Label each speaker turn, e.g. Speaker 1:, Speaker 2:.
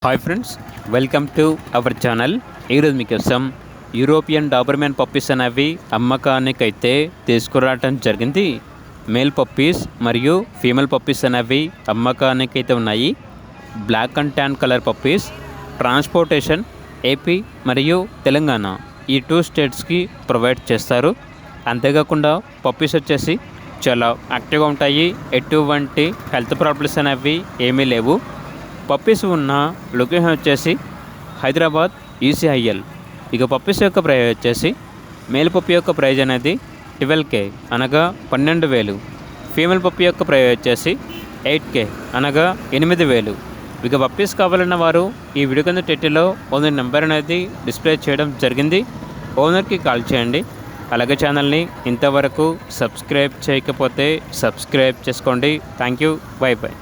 Speaker 1: Hi friends, welcome to our channel. ఈరోజు మీకోసం European Doberman puppies అనేవి అమ్మకానికైతే తీసుకురావటం జరిగింది. మేల్ పప్పీస్ మరియు ఫీమేల్ పప్పీస్ అనేవి అమ్మకానికైతే ఉన్నాయి. Black and tan colour puppies. Transportation AP మరియు తెలంగాణ ఈ 2 స్టేట్స్కి ప్రొవైడ్ చేస్తారు. అంతేకాకుండా పప్పీస్ వచ్చేసి చాలా యాక్టివ్గా ఉంటాయి. ఎటువంటి హెల్త్ ప్రాబ్లమ్స్ అనేవి ఏమీ లేవు. పప్పీస్ ఉన్న లొకేషన్ వచ్చేసి హైదరాబాద్ ఈసీఐఎల్. ఇక పప్పీస్ యొక్క ప్రైజ్ వచ్చేసి మేల్ పప్పీ యొక్క ప్రైజ్ అనేది 12K అనగా 12,000. ఫీమేల్ పప్పీ యొక్క ప్రైజ్ వచ్చేసి 8K అనగా 8,000. ఇక పప్పీస్ కావాలన్న వారు ఈ వీడియో కింద టైటిల్లో ఓనర్ నెంబర్ అనేది డిస్ప్లే చేయడం జరిగింది. ఓనర్కి కాల్ చేయండి. అలాగే ఛానల్ని ఇంతవరకు సబ్స్క్రైబ్ చేయకపోతే సబ్స్క్రైబ్ చేసుకోండి. Thank you. By by.